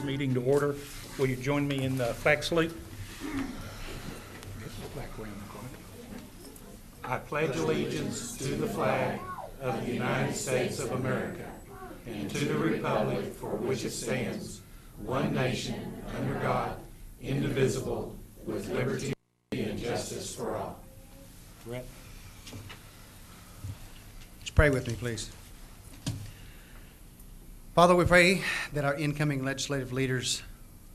meeting to order. Will you join me in the flag salute? I pledge allegiance to the flag of the United States of America and to the republic for which it stands, one nation, under God, indivisible, with liberty and justice for all. Brett. Just pray with me, please. Father, we pray that our incoming legislative leaders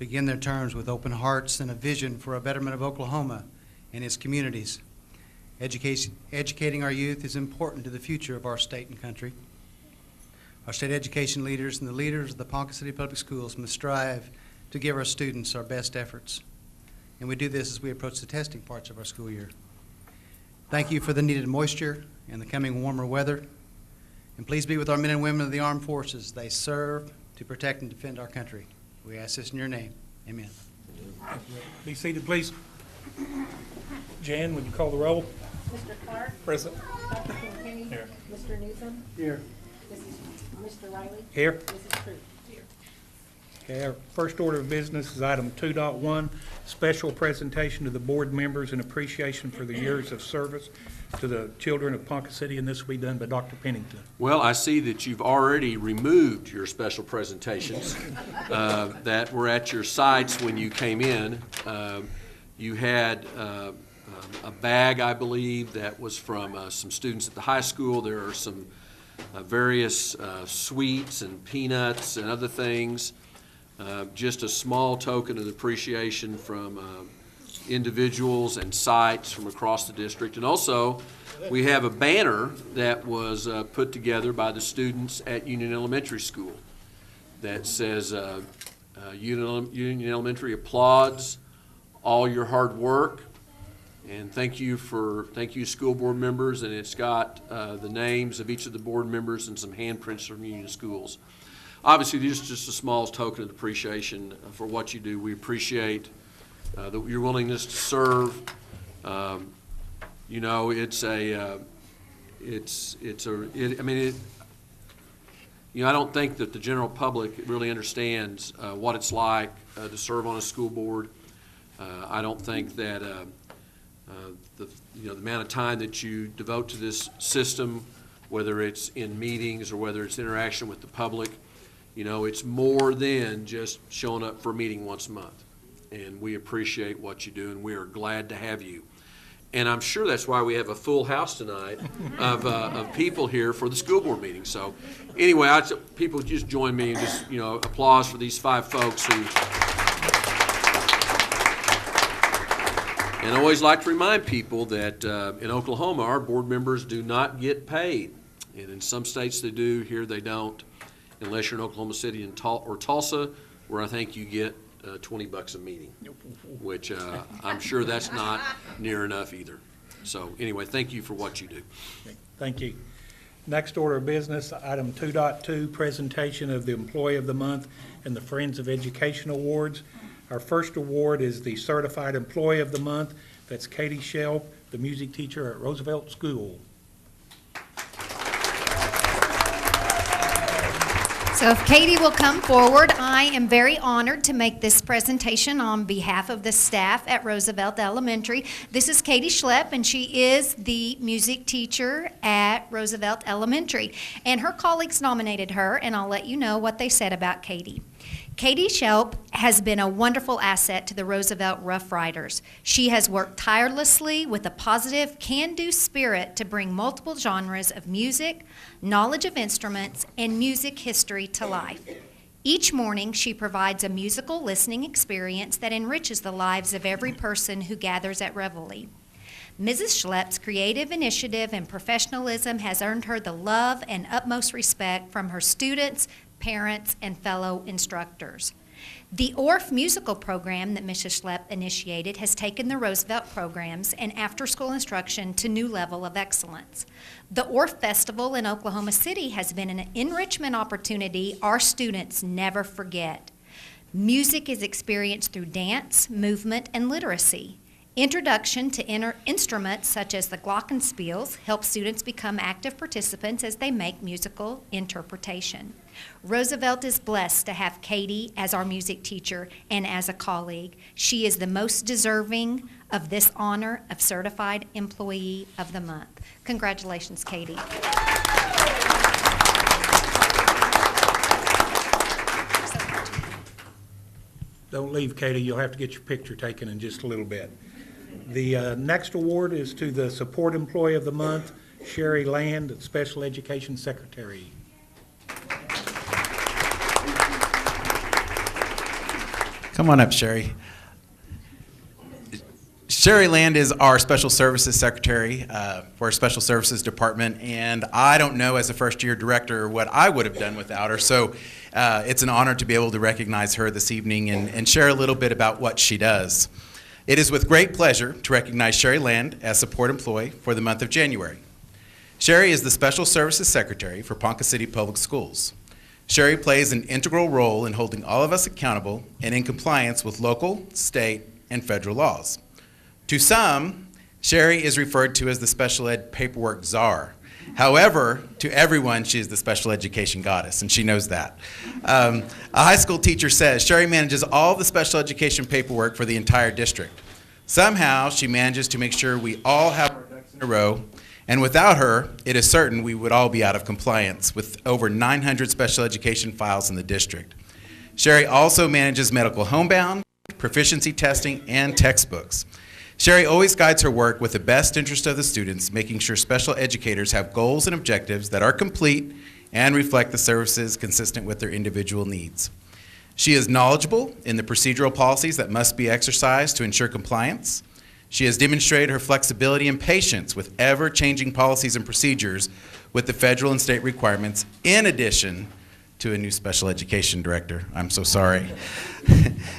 begin their terms with open hearts and a vision for a betterment of Oklahoma and its communities. Educating our youth is important to the future of our state and country. Our state education leaders and the leaders of the Ponca City Public Schools must strive to give our students our best efforts. And we do this as we approach the testing parts of our school year. Thank you for the needed moisture and the coming warmer weather. And please be with our men and women of the armed forces. They serve to protect and defend our country. We ask this in your name. Amen. Be seated, please. Jan, would you call the roll? Mr. Clark. Present. Dr. Kincaid. Here. Mr. Newsom. Here. Mr. Riley. Here. Mrs. Troop. Here. Okay, our first order of business is item 2.1, special presentation to the board members in appreciation for the years of service to the children of Ponca City, and this will be done by Dr. Pennington. Well, I see that you've already removed your special presentations that were at your sites when you came in. You had a bag, I believe, that was from some students at the high school. There are some various sweets and peanuts and other things. Just a small token of appreciation from individuals and sites from across the district. And also, we have a banner that was put together by the students at Union Elementary School that says, Union Elementary applauds all your hard work, and thank you school board members, and it's got the names of each of the board members and some handprints from Union Schools. Obviously, this is just a small token of appreciation for what you do. We appreciate your willingness to serve. You know, I don't think that the general public really understands what it's like to serve on a school board. I don't think that the amount of time that you devote to this system, whether it's in meetings or whether it's interaction with the public, it's more than just showing up for a meeting once a month. And we appreciate what you do, and we are glad to have you. And I'm sure that's why we have a full house tonight of people here for the school board meeting. So anyway, people just join me and just, applause for these 5 folks who. And I always like to remind people that in Oklahoma, our board members do not get paid. And in some states they do, here they don't, unless you're in Oklahoma City or Tulsa, where I think you get $20 a meeting, which I'm sure that's not near enough either. So anyway, thank you for what you do. Thank you. Next order of business, item 2.2, presentation of the Employee of the Month and the Friends of Education Awards. Our first award is the Certified Employee of the Month. That's Katie Shelp, the music teacher at Roosevelt School. So if Katie will come forward, I am very honored to make this presentation on behalf of the staff at Roosevelt Elementary. This is Katie Schlepp, and she is the music teacher at Roosevelt Elementary. And her colleagues nominated her, and I'll let you know what they said about Katie. Katie Shelp has been a wonderful asset to the Roosevelt Rough Riders. She has worked tirelessly with a positive, can-do spirit to bring multiple genres of music, knowledge of instruments, and music history to life. Each morning, she provides a musical listening experience that enriches the lives of every person who gathers at Reveille. Mrs. Schlepp's creative initiative and professionalism has earned her the love and utmost respect from her students, parents, and fellow instructors. The ORF musical program that Mrs. Schlepp initiated has taken the Roosevelt programs and after-school instruction to new level of excellence. The ORF Festival in Oklahoma City has been an enrichment opportunity our students never forget. Music is experienced through dance, movement, and literacy. Introduction to instruments such as the glockenspiels help students become active participants as they make musical interpretation. Roosevelt is blessed to have Katie as our music teacher and as a colleague. She is the most deserving of this honor of Certified Employee of the Month. Congratulations, Katie. Don't leave, Katie. You'll have to get your picture taken in just a little bit. The next award is to the Support Employee of the Month, Sherry Land, Special Education Secretary. Come on up, Sherry. Sherry Land is our Special Services Secretary for our Special Services Department, and I don't know as a first-year director what I would have done without her, so it's an honor to be able to recognize her this evening and share a little bit about what she does. It is with great pleasure to recognize Sherry Land as Support Employee for the month of January. Sherry is the Special Services Secretary for Ponca City Public Schools. Sherry plays an integral role in holding all of us accountable and in compliance with local, state, and federal laws. To some, Sherry is referred to as the special ed paperwork czar. However, to everyone, she is the special education goddess, and she knows that. A high school teacher says Sherry manages all the special education paperwork for the entire district. Somehow, she manages to make sure we all have our ducks in a row, and without her, it is certain we would all be out of compliance with over 900 special education files in the district. Sherry also manages medical homebound, proficiency testing, and textbooks. Sherry always guides her work with the best interest of the students, making sure special educators have goals and objectives that are complete and reflect the services consistent with their individual needs. She is knowledgeable in the procedural policies that must be exercised to ensure compliance. She has demonstrated her flexibility and patience with ever-changing policies and procedures with the federal and state requirements, in addition to a new special education director. I'm so sorry.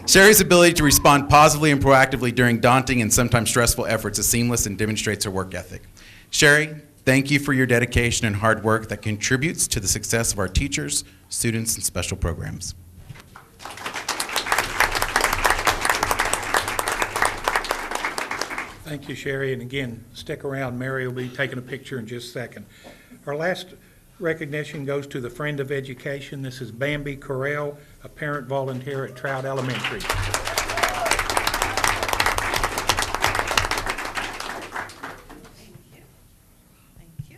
Sherry's ability to respond positively and proactively during daunting and sometimes stressful efforts is seamless and demonstrates her work ethic. Sherry, thank you for your dedication and hard work that contributes to the success of our teachers, students, and special programs. Thank you, Sherry. And again, stick around. Mary will be taking a picture in just a second. Our last recognition goes to the Friend of Education. This is Bambi Correll, a parent volunteer at Trout Elementary. Thank you.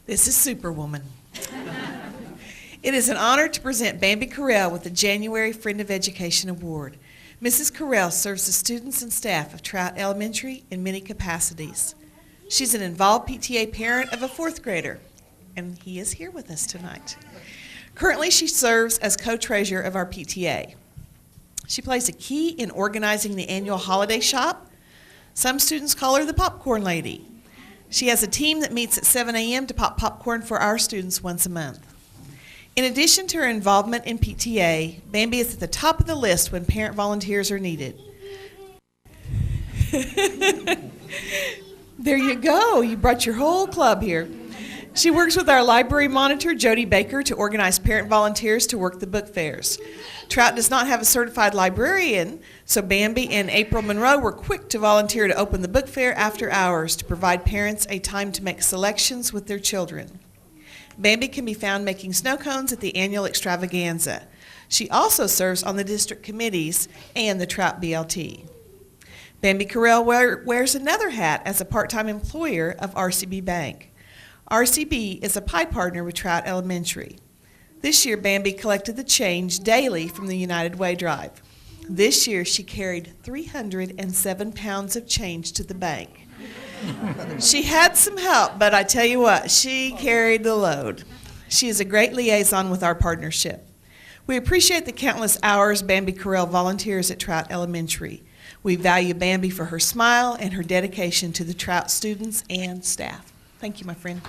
This is Superwoman. It is an honor to present Bambi Correll with the January Friend of Education Award. Mrs. Correll serves the students and staff of Trout Elementary in many capacities. She's an involved PTA parent of a fourth grader, and he is here with us tonight. Currently, she serves as co-treasurer of our PTA. She plays a key in organizing the annual holiday shop. Some students call her the popcorn lady. She has a team that meets at 7 a.m. to pop popcorn for our students once a month. In addition to her involvement in PTA, Bambi is at the top of the list when parent volunteers are needed. There you go. You brought your whole club here. She works with our library monitor, Jody Baker, to organize parent volunteers to work the book fairs. Trout does not have a certified librarian, so Bambi and April Monroe were quick to volunteer to open the book fair after hours to provide parents a time to make selections with their children. Bambi can be found making snow cones at the annual extravaganza. She also serves on the district committees and the Trout BLT. Bambi Correll wears another hat as a part-time employer of RCB Bank. RCB is a pie partner with Trout Elementary. This year, Bambi collected the change daily from the United Way drive. This year, she carried 307 pounds of change to the bank. She had some help, but I tell you what, she carried the load. She is a great liaison with our partnership. We appreciate the countless hours Bambi Correll volunteers at Trout Elementary. We value Bambi for her smile and her dedication to the Trout students and staff. Thank you, my friend.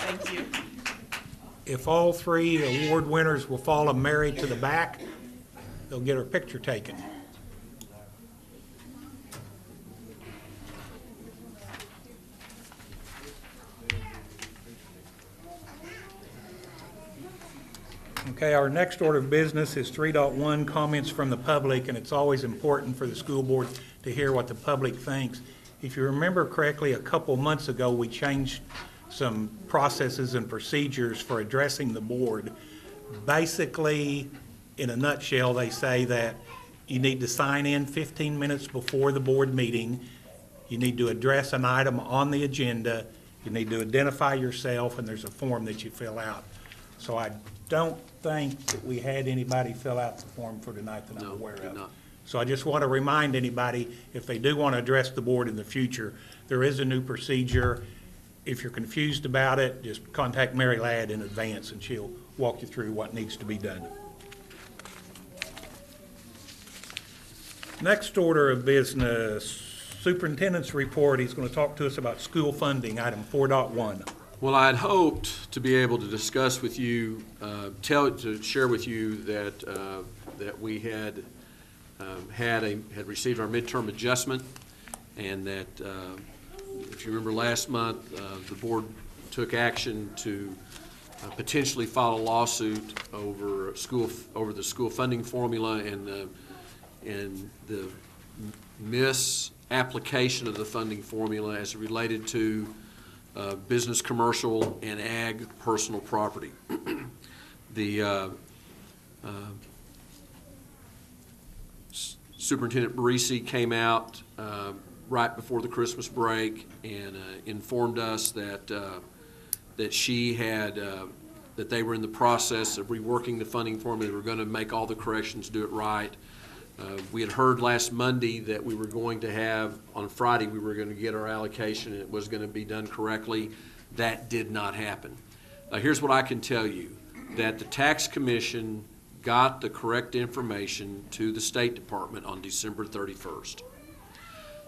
Thank you. If all three award winners will follow Mary to the back, they'll get her picture taken. Okay, our next order of business is 3.1, comments from the public, and it's always important for the school board to hear what the public thinks. If you remember correctly, a couple months ago, we changed some processes and procedures for addressing the board. Basically, in a nutshell, they say that you need to sign in 15 minutes before the board meeting. You need to address an item on the agenda. You need to identify yourself, and there's a form that you fill out. So I don't think that we had anybody fill out the form for tonight that I'm No, aware did of. not. So I just want to remind anybody, if they do want to address the board in the future, there is a new procedure. If you're confused about it, just contact Mary Ladd in advance, and she'll walk you through what needs to be done. Next order of business, superintendent's report. He's going to talk to us about school funding, item 4.1. Well, I'd hoped to be able to discuss with you, to share with you that we had received our midterm adjustment, and that if you remember last month, the board took action to potentially file a lawsuit over the school funding formula and the misapplication of the funding formula as it related to business, commercial, and ag personal property. The Superintendent Barisi came out right before the Christmas break and informed us that she had that they were in the process of reworking the funding formula. They were going to make all the corrections, do it right. We had heard last Monday that we were going to have, on Friday, we were going to get our allocation and it was going to be done correctly. That did not happen. Here's what I can tell you, that the Tax Commission got the correct information to the State Department on December 31st.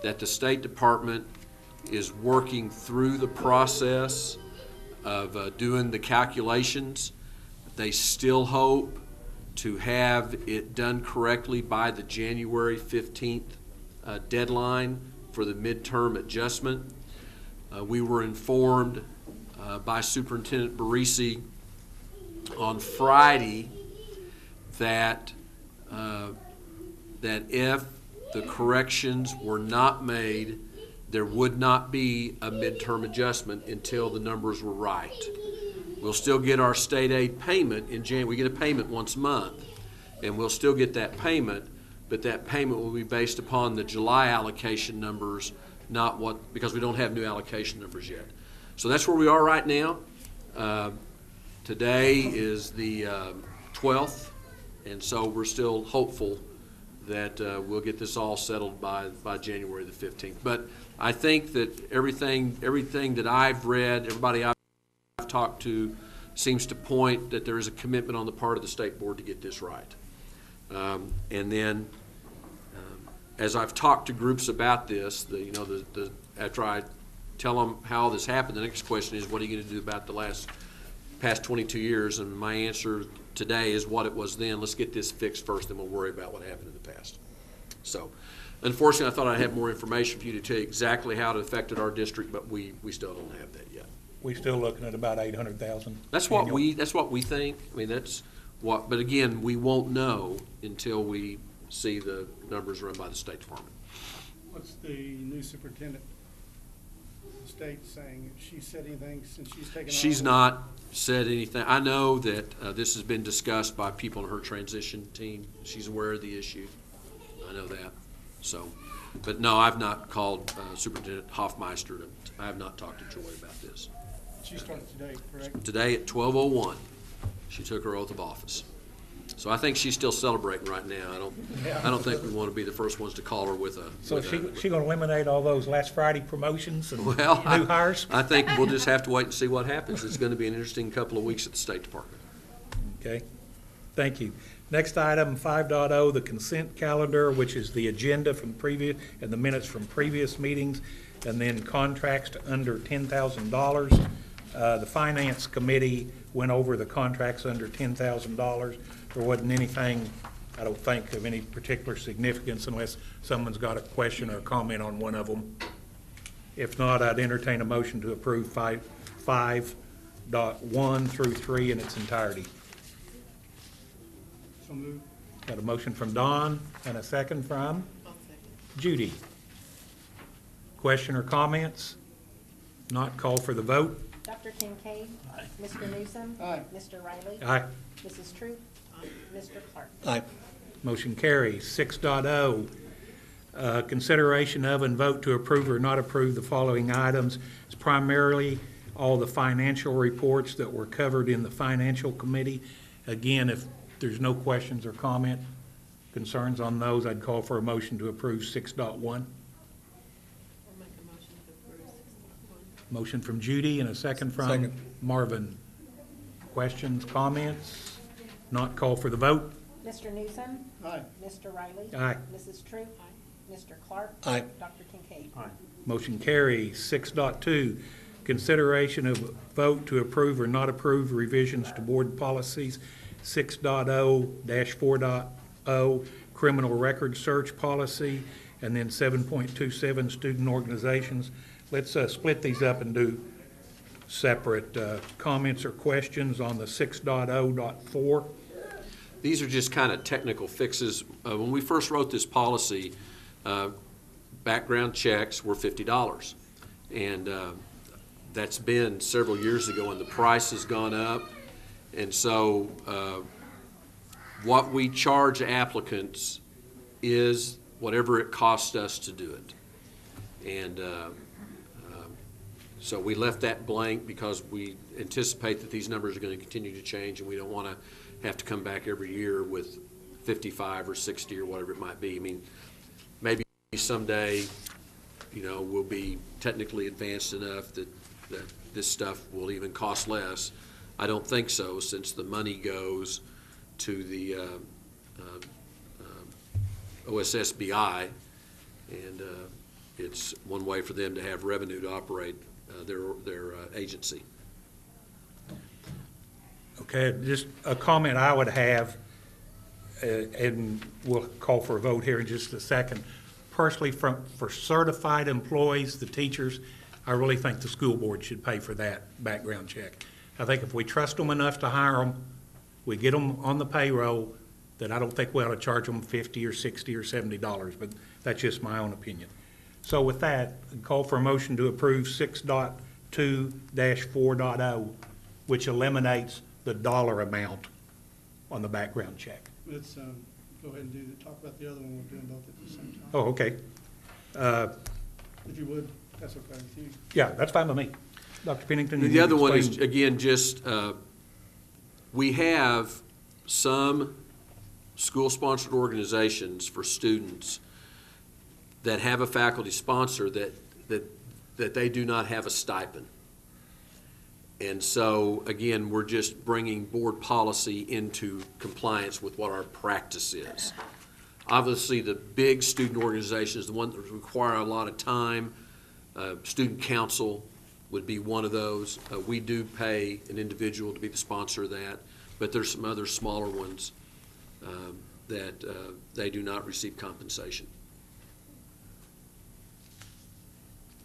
That the State Department is working through the process of doing the calculations. They still hope to have it done correctly by the January 15th deadline for the midterm adjustment. We were informed by Superintendent Barisi on Friday that if the corrections were not made, there would not be a midterm adjustment until the numbers were right. We'll still get our state aid payment in January. We get a payment once a month, and we'll still get that payment, but that payment will be based upon the July allocation numbers, not what, because we don't have new allocation numbers yet. So that's where we are right now. Today is the 12th, and so we're still hopeful that we'll get this all settled by January the 15th. But I think that everything that I've read, everybody I've talked to, seems to point that there is a commitment on the part of the state board to get this right. And then, as I've talked to groups about this, after I tell them how this happened, the next question is, what are you going to do about the past 22 years? And my answer today is what it was then. Let's get this fixed first, then we'll worry about what happened in the past. So, unfortunately, I thought I'd have more information for you to tell you exactly how it affected our district, but we still don't have that yet. We're still looking at about 800,000. That's what we think. I mean, but again, we won't know until we see the numbers run by the State Department. What's the new superintendent of the state saying? Has she said anything since she's taken She's office? not said anything. I know that this has been discussed by people on her transition team. She's aware of the issue. I know that. So, but no, I've not called Superintendent Hoffmeister. I have not talked to Joy about this. She started today, correct? Today at 12:01, she took her oath of office. So I think she's still celebrating right now. I don't think we want to be the first ones to call her with a. So she going to eliminate all those last Friday promotions and new Well, hires? I think we'll just have to wait and see what happens. It's going to be an interesting couple of weeks at the State Department. Okay, thank you. Next item, 5.0, the consent calendar, which is the agenda from previous, and the minutes from previous meetings, and then contracts to under $10,000. The Finance Committee went over the contracts under $10,000. There wasn't anything, I don't think, of any particular significance unless someone's got a question or a comment on one of them. If not, I'd entertain a motion to approve 5.1 through 3 in its entirety. So moved. Got a motion from Don and a second from Judy. Question or comments? Not, call for the vote. Dr. Kincaid. Mr. Newsom. Aye. Mr. Riley. Aye. Mrs. Troop. Mr. Clark. Aye. Motion carries. 6.0, consideration of and vote to approve or not approve the following items. It's primarily all the financial reports that were covered in the Financial Committee. Again, if there's no questions or comment, concerns on those, I'd call for a motion to approve 6.1. Motion from Judy and a second from Marvin. Questions, comments? Not, call for the vote. Mr. Newsom. Aye. Mr. Riley. Aye. Mrs. Troop. Mr. Clark. Aye. Dr. Kincaid. Motion carries. 6.2, consideration of vote to approve or not approve revisions to board policies 6.0-4.0 criminal record search policy, and then 7.27 student organizations. Let's split these up and do separate comments or questions on the 6.0.4. These are just kind of technical fixes. When we first wrote this policy, background checks were $50. And that's been several years ago, and the price has gone up. And so what we charge applicants is whatever it costs us to do it. And so we left that blank because we anticipate that these numbers are going to continue to change, and we don't want to have to come back every year with 55 or 60 or whatever it might be. I mean, maybe someday, you know, we'll be technically advanced enough that this stuff will even cost less. I don't think so, since the money goes to the OSSBI, and it's one way for them to have revenue to operate their agency. Okay, just a comment I would have, and we'll call for a vote here in just a second. Personally, for certified employees, the teachers, I really think the school board should pay for that background check. I think if we trust them enough to hire them, we get them on the payroll, then I don't think we ought to charge them $50 or $60 or $70, but that's just my own opinion. So with that, I'd call for a motion to approve 6.2-4.0, which eliminates the dollar amount on the background check. Let's go ahead and talk about the other one. We're doing both at the same time. Oh, okay. If you would, that's okay with you. Yeah, that's fine with me. Dr. Pennington? you The other one is, explain- again, just, we have some school-sponsored organizations for students that have a faculty sponsor that they do not have a stipend. And so, again, we're just bringing board policy into compliance with what our practice is. Obviously, the big student organizations, the ones that require a lot of time, student council would be one of those. We do pay an individual to be the sponsor of that, but there's some other smaller ones that they do not receive compensation.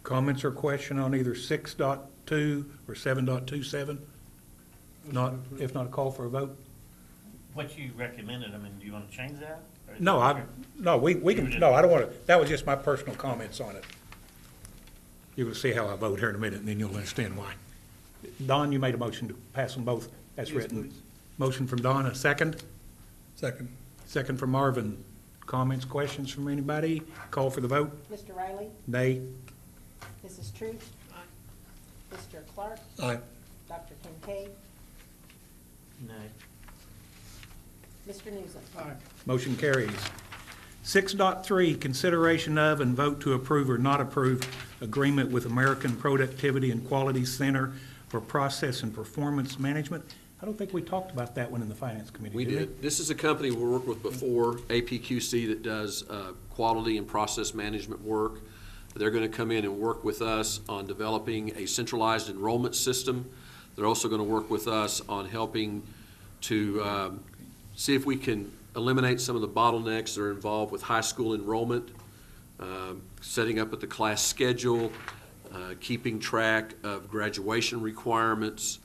Comments or question on either 6.2 or 7.27? Not, if not, a call for a vote? What you recommended, I mean, do you want to change that? Or is No, it- we can, no, I don't want to, that was just my personal comments on it. You will see how I vote here in a minute, and then you'll understand why. Don, you made a motion to pass them both as Yes, written. please. Motion from Don, a second? Second. Second from Marvin. Comments, questions from anybody? Call for the vote? Mr. Riley. Nay? Mrs. Troop. Mr. Clark. Aye. Dr. Kincaid. No. Mr. Newsom. Aye. Motion carries. 6.3, consideration of and vote to approve or not approve agreement with American Productivity and Quality Center for Process and Performance Management. I don't think we talked about that one in the Finance Committee, We did. This is a company we worked with before, APQC, that does quality and process management work. They're going to come in and work with us on developing a centralized enrollment system. They're also going to work with us on helping to see if we can eliminate some of the bottlenecks that are involved with high school enrollment, setting up at the class schedule, keeping track of graduation requirements,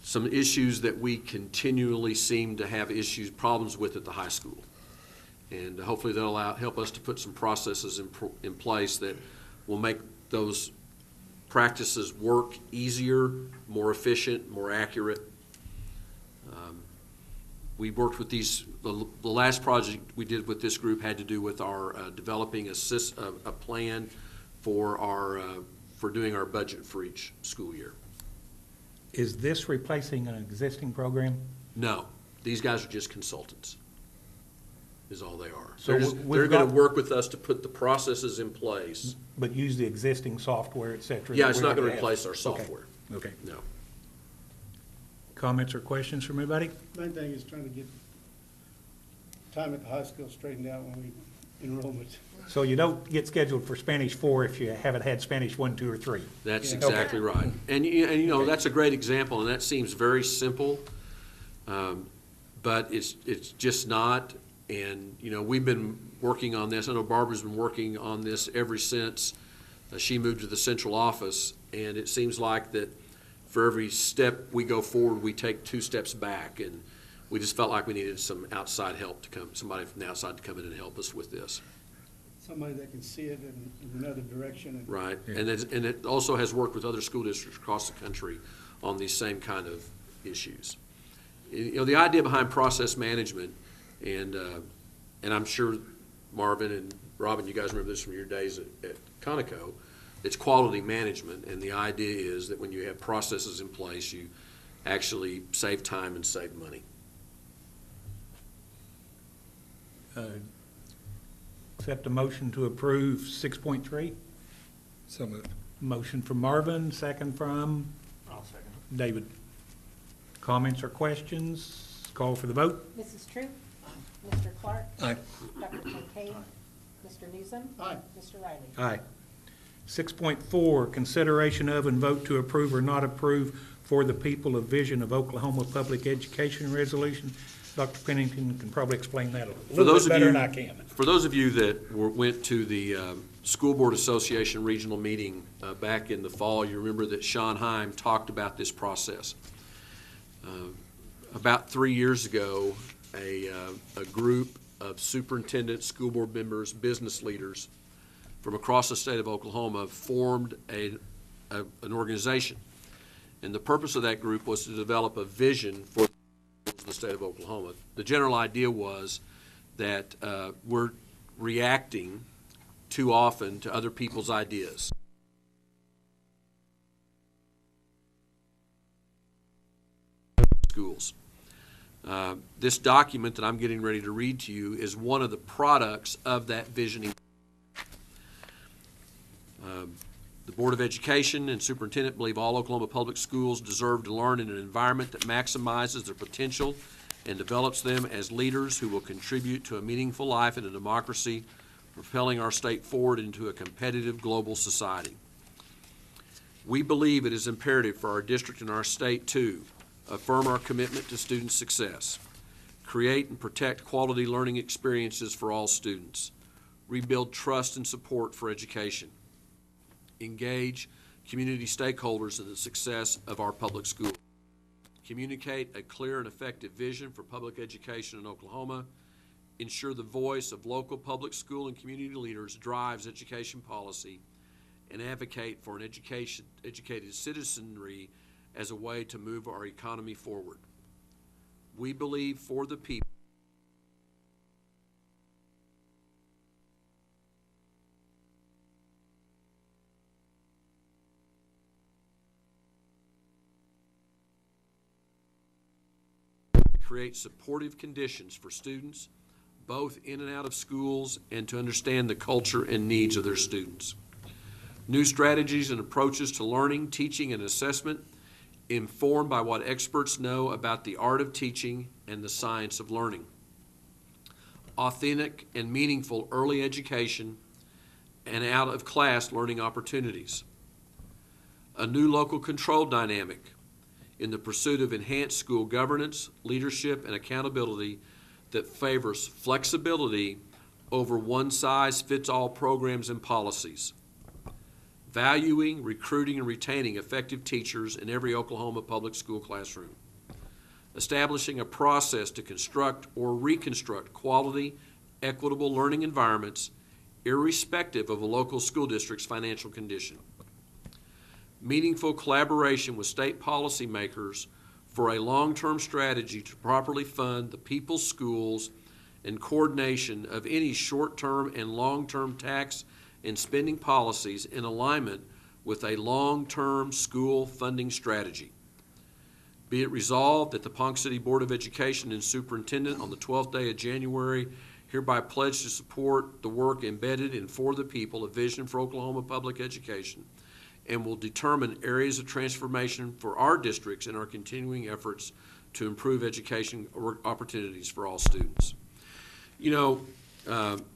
some issues that we continually seem to have problems with at the high school. And hopefully that'll help us to put some processes in place that will make those practices work easier, more efficient, more accurate. We worked with the last project we did with this group had to do with our developing a plan for doing our budget for each school year. Is this replacing an existing program? No, these guys are just consultants, is all they are. So They're we've going got- to work with us to put the processes in place. But use the existing software, et cetera? Yeah, that it's we not going to have? replace our Okay. software, Okay. no. Comments or questions from anybody? Main thing is trying to get time at the high school straightened out when we enrollment. So you don't get scheduled for Spanish 4 if you haven't had Spanish 1, 2, or 3? That's Yeah. exactly right. And you know, that's a great example, and that seems very simple, but it's just not. And, you know, we've been working on this. I know Barbara's been working on this ever since she moved to the central office, and it seems like that for every step we go forward, we take 2 steps back, and we just felt like we needed some outside help to come, somebody from the outside to come in and help us with this. Somebody that can see it in another direction. And Right, and it also has worked with other school districts across the country on these same kind of issues. You know, the idea behind process management, and I'm sure Marvin and Robin, you guys remember this from your days at Conoco, it's quality management, and the idea is that when you have processes in place, you actually save time and save money. Accept a motion to approve 6.3? So moved. Motion from Marvin, second from I'll second it. David. Comments or questions? Call for the vote. Mrs. Troop, Mr. Clark, Aye. Dr. Kincaid, Mr. Newsom. Aye. Mr. Riley. Aye. 6.4, consideration of and vote to approve or not approve for the people of Vision of Oklahoma Public Education Resolution. Dr. Pennington can probably explain that a For little those bit of better you, than I can. for those of you that went to the School Board Association regional meeting back in the fall, you remember that Sean Heim talked about this process. About 3 years ago, a group of superintendents, school board members, business leaders from across the state of Oklahoma formed an organization. And the purpose of that group was to develop a vision for the state of Oklahoma. The general idea was that we're reacting too often to other people's ideas. Schools. This document that I'm getting ready to read to you is one of the products of that visioning. The Board of Education and Superintendent believe all Oklahoma public schools deserve to learn in an environment that maximizes their potential and develops them as leaders who will contribute to a meaningful life in a democracy, propelling our state forward into a competitive global society. We believe it is imperative for our district and our state to affirm our commitment to student success, create and protect quality learning experiences for all students, rebuild trust and support for education, engage community stakeholders in the success of our public schools, communicate a clear and effective vision for public education in Oklahoma, ensure the voice of local public school and community leaders drives education policy, and advocate for an educated citizenry as a way to move our economy forward. We believe for the people create supportive conditions for students, both in and out of schools, and to understand the culture and needs of their students. New strategies and approaches to learning, teaching, and assessment informed by what experts know about the art of teaching and the science of learning. Authentic and meaningful early education and out-of-class learning opportunities. A new local control dynamic in the pursuit of enhanced school governance, leadership, and accountability that favors flexibility over one-size-fits-all programs and policies. valuing, recruiting, and retaining effective teachers in every Oklahoma public school classroom, establishing a process to construct or reconstruct quality, equitable learning environments irrespective of a local school district's financial condition, meaningful collaboration with state policymakers for a long-term strategy to properly fund the people's schools and coordination of any short-term and long-term tax and spending policies in alignment with a long-term school funding strategy. Be it resolved that the Ponca City Board of Education and Superintendent on the 12th day of January hereby pledge to support the work embedded in For the People, a vision for Oklahoma public education, and will determine areas of transformation for our districts in our continuing efforts to improve education opportunities for all students. You know,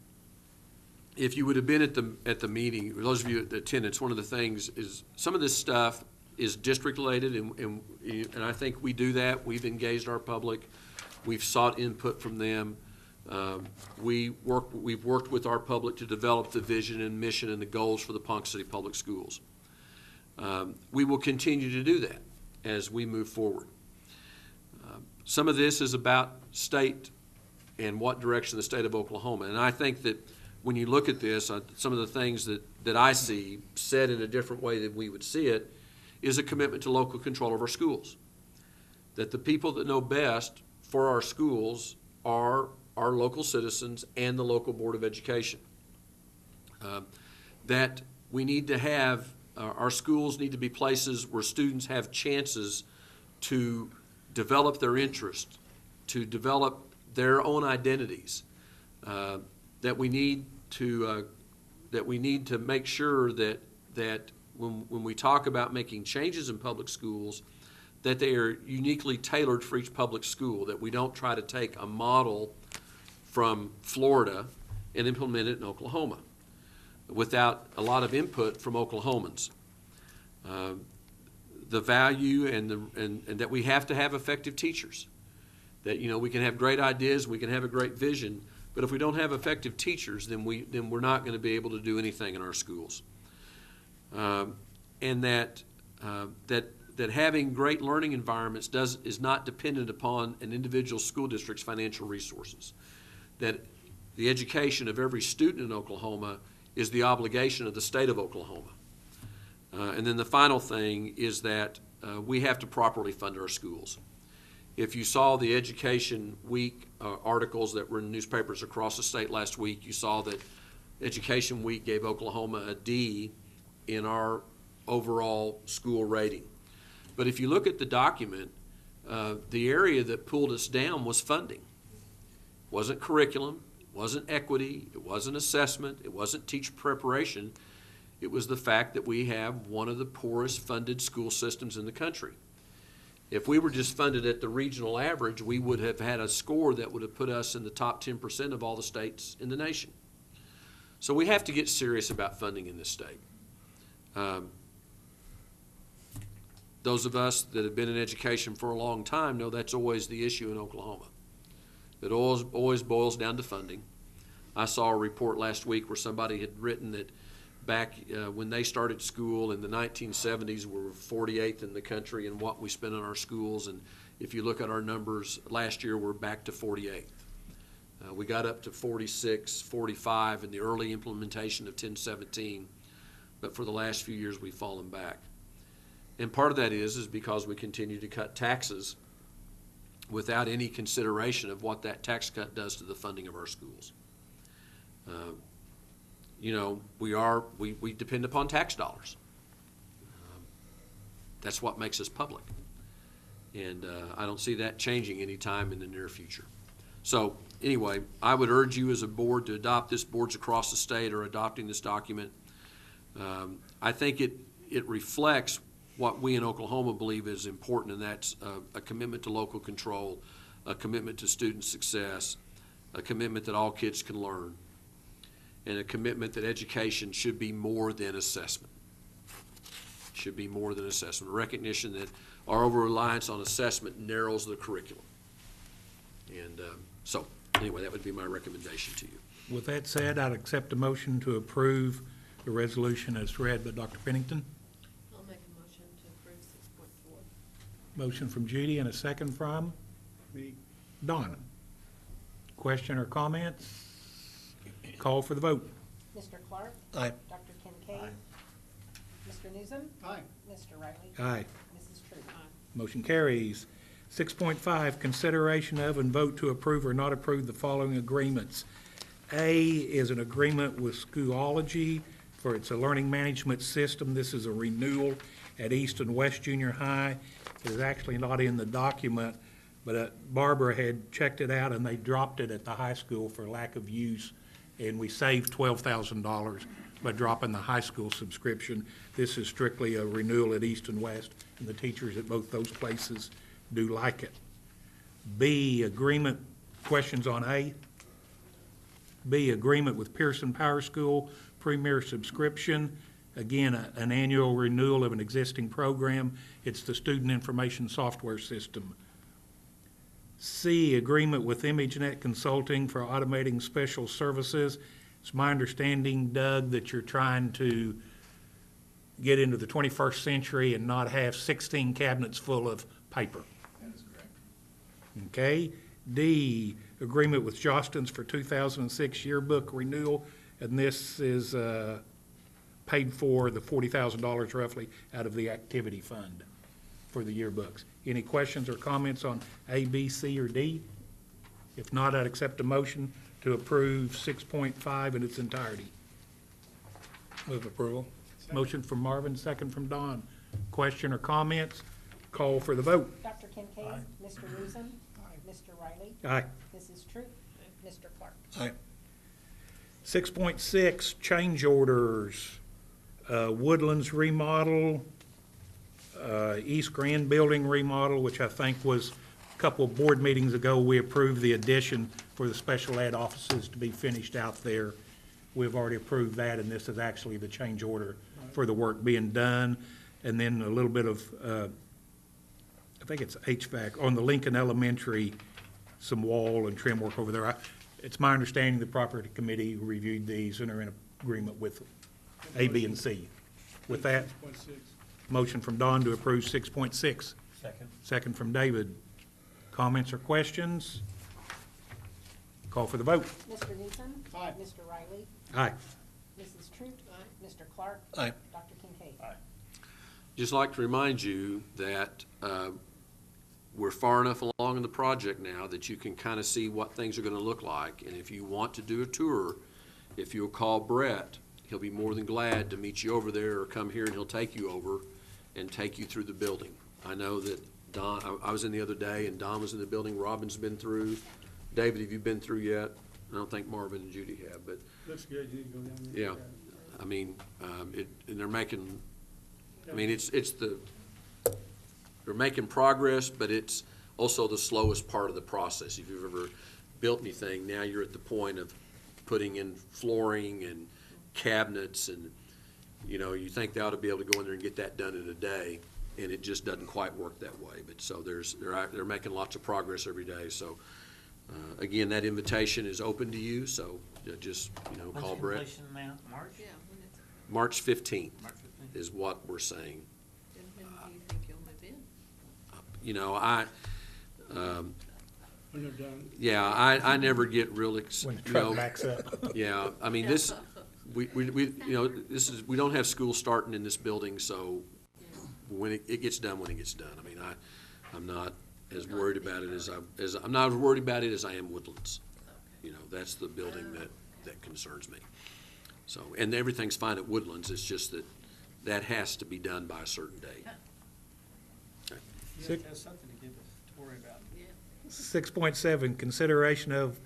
if you would have been at the meeting, those of you at attendance, one of the things is some of this stuff is district related, and I think we do that. We've engaged our public. We've sought input from them. We've worked with our public to develop the vision and mission and the goals for the Ponca City Public Schools. We will continue to do that as we move forward. Some of this is about state and what direction the state of Oklahoma. And I think that when you look at this, some of the things that I see said in a different way than we would see it is a commitment to local control of our schools. That the people that know best for our schools are our local citizens and the local Board of Education. That we need to have, our schools need to be places where students have chances to develop their interest, to develop their own identities. That we need to make sure that when we talk about making changes in public schools, that they are uniquely tailored for each public school, that we don't try to take a model from Florida and implement it in Oklahoma without a lot of input from Oklahomans. The value and that we have to have effective teachers. That, you know, we can have great ideas, we can have a great vision, but if we don't have effective teachers, then we're not going to be able to do anything in our schools. And that having great learning environments is not dependent upon an individual school district's financial resources. That the education of every student in Oklahoma is the obligation of the state of Oklahoma. And then the final thing is that we have to properly fund our schools. If you saw the Education Week articles that were in newspapers across the state last week, you saw that Education Week gave Oklahoma a D in our overall school rating. But if you look at the document, the area that pulled us down was funding. It wasn't curriculum, it wasn't equity, it wasn't assessment, it wasn't teacher preparation. It was the fact that we have one of the poorest funded school systems in the country. If we were just funded at the regional average, we would have had a score that would have put us in the top 10% of all the states in the nation. So we have to get serious about funding in this state. Those of us that have been in education for a long time know that's always the issue in Oklahoma. It always boils down to funding. I saw a report last week where somebody had written that back when they started school in the 1970s, we were 48th in the country in what we spent on our schools, and if you look at our numbers, last year we're back to 48th. We got up to 46, 45 in the early implementation of 1017, but for the last few years we've fallen back. And part of that is because we continue to cut taxes without any consideration of what that tax cut does to the funding of our schools. You know, we depend upon tax dollars. That's what makes us public. And I don't see that changing anytime in the near future. So anyway, I would urge you as a board to adopt this. Boards across the state are adopting this document. I think it reflects what we in Oklahoma believe is important, and that's a commitment to local control, a commitment to student success, a commitment that all kids can learn, and a commitment that education should be more than assessment. Should be more than assessment. A recognition that our over-reliance on assessment narrows the curriculum. And so, anyway, that would be my recommendation to you. With that said, I'd accept a motion to approve the resolution as read by Dr. Pennington. I'll make a motion to approve 6.4. Motion from Judy and a second from Me, Don. Question or comments? Call for the vote. Mr. Clark? Aye. Dr. Kincaid? Mr. Newsom? aye. Mr. Riley? Aye. Mrs. Troop? Motion carries. 6.5, consideration of and vote to approve or not approve the following agreements. A is an agreement with Schoology for its learning management system. This is a renewal at East and West Junior High. It is actually not in the document, but Barbara had checked it out and they dropped it at the high school for lack of use, and we saved $12,000 by dropping the high school subscription. This is strictly a renewal at East and West, and the teachers at both those places do like it. B, agreement, questions on A? B, agreement with Pearson Power School, Premier subscription. Again, an annual renewal of an existing program. It's the Student Information Software System. C, agreement with ImageNet Consulting for automating special services. It's my understanding, Doug, that you're trying to get into the 21st century and not have 16 cabinets full of paper. That is correct. Okay. D, agreement with Jostens for 2006 yearbook renewal, and this is paid for the $40,000 roughly out of the activity fund for the yearbooks. Any questions or comments on A, B, C, or D? If not, I'd accept a motion to approve 6.5 in its entirety. Move approval. Motion from Marvin, second from Don. Question or comments? Call for the vote. Dr. Kincaid? Mr. Newsom? Mr. Riley? Aye. Mrs. Troop? Mr. Clark? 6.6, change orders. Woodlands remodel, East Grand Building remodel, which I think was a couple of board meetings ago, we approved the addition for the special ed offices to be finished out there. We've already approved that, and this is actually the change order for the work being done. And then a little bit of, I think it's HVAC, on the Lincoln Elementary, some wall and trim work over there. It's my understanding the property committee reviewed these and are in agreement with A, B, and C. With that, 6.6. motion from Don to approve 6.6. Second. Second from David. Comments or questions? Call for the vote. Mr. Newsom? Aye. Mr. Riley? Aye. Mrs. Troop? Mr. Clark? Aye. Dr. Kincaid? Aye. Just like to remind you that we're far enough along in the project now that you can kind of see what things are going to look like. And if you want to do a tour, if you'll call Brett, he'll be more than glad to meet you over there or come here and he'll take you over and take you through the building. I know that Don, I was in the other day and Don was in the building, Robin's been through. David, have you been through yet? I don't think Marvin and Judy have, but Looks good, you need to go down there. yeah. I mean, and they're making, I mean, they're making progress, but it's also the slowest part of the process. If you've ever built anything, now you're at the point of putting in flooring and cabinets and, you know, you think they ought to be able to go in there and get that done in a day, and it just doesn't quite work that way. But so they're making lots of progress every day. So, again, that invitation is open to you, so just, you know, call Brett. When's completion now? March? Yeah, when it's, March 15th March 15th. is what we're saying. then when do you think you'll move in? You know, When they're done. yeah, I never get real, When the you know, truck backs up. yeah, I mean, this, we, you know, this is, we don't have school starting in this building, so when it gets done when it gets done. I mean, I'm not as worried about it I'm not as worried about it as I am Woodlands. You know, that's the building that concerns me. So, and everything's fine at Woodlands, it's just that has to be done by a certain date. You have to have something to give us to worry about. 6.7, consideration of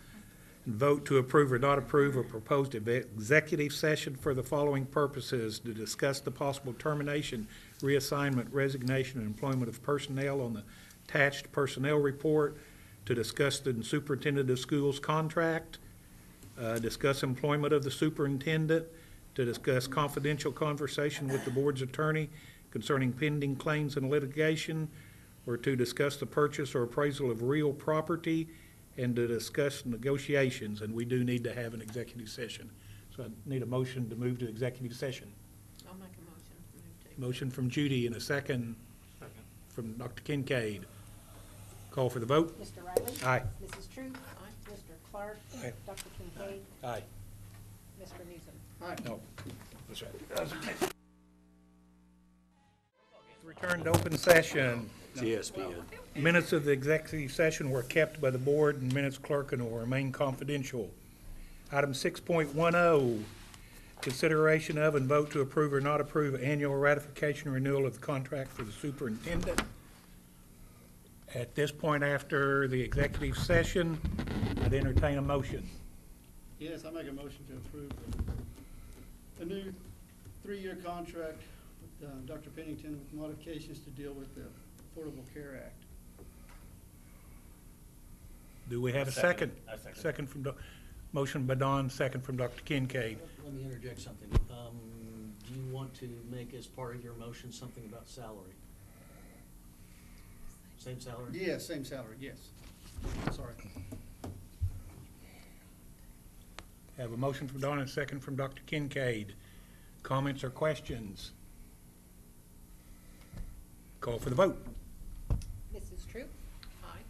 and vote to approve or not approve a proposed executive session for the following purposes: to discuss the possible termination, reassignment, resignation, and employment of personnel on the attached personnel report, to discuss the superintendent of schools contract, discuss employment of the superintendent, to discuss confidential conversation with the board's attorney concerning pending claims and litigation, or to discuss the purchase or appraisal of real property, and to discuss negotiations, and we do need to have an executive session. So I need a motion to move to executive session. I'll make a motion to move to. Motion from Judy and a second from Dr. Kincaid. Call for the vote. Mr. Riley? Aye. Mrs. True? Aye. Mr. Clark? Aye. Dr. Kincaid? Aye. Mr. Newsom? Aye. No. That's right. Return to open session. CSPN. Minutes of the executive session were kept by the board and minutes clerk and will remain confidential. Item 6.10, consideration of and vote to approve or not approve annual ratification renewal of the contract for the superintendent. At this point, after the executive session, I'd entertain a motion. Yes, I make a motion to approve a new 3-year contract with Dr. Pennington with modifications to deal with the Affordable Care Act. Do we have a Second. second? I second. Second from, motion by Don, second from Dr. Kincaid. Let me interject something. Do you want to make as part of your motion something about salary? Same salary? Yes, same salary, yes. Sorry. Have a motion from Don and a second from Dr. Kincaid. Comments or questions? Call for the vote. Mrs. True? Aye.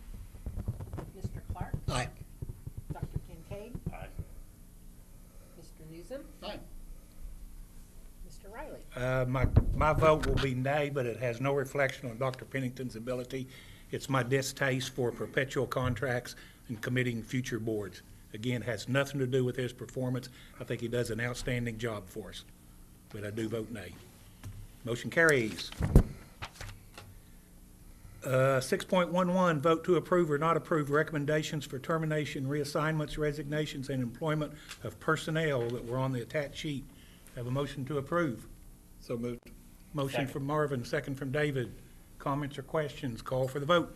Mr. Clark? Aye. Dr. Kincaid? Aye. Mr. Newsom? Aye. Mr. Riley? My vote will be nay, but it has no reflection on Dr. Pennington's ability. It's my distaste for perpetual contracts and committing future boards. Again, has nothing to do with his performance. I think he does an outstanding job for us, but I do vote nay. Motion carries. 6.11, vote to approve or not approve recommendations for termination, reassignments, resignations, and employment of personnel that were on the attached sheet. Have a motion to approve. So moved. Motion Second. from Marvin, second from David. Comments or questions? Call for the vote.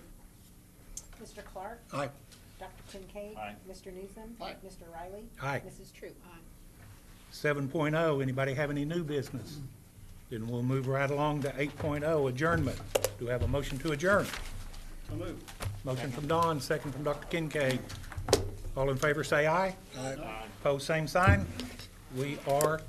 Mr. Clark? Aye. Dr. Kincaid? Aye. Mr. Newsom? Aye. Mr. Riley? Aye. Mrs. True? Aye. 7.0, anybody have any new business? Then we'll move right along to 8.0, adjournment. Do we have a motion to adjourn? So moved. Motion from Don, second from Dr. Kincaid. All in favor say aye. Aye. Pose same sign. We are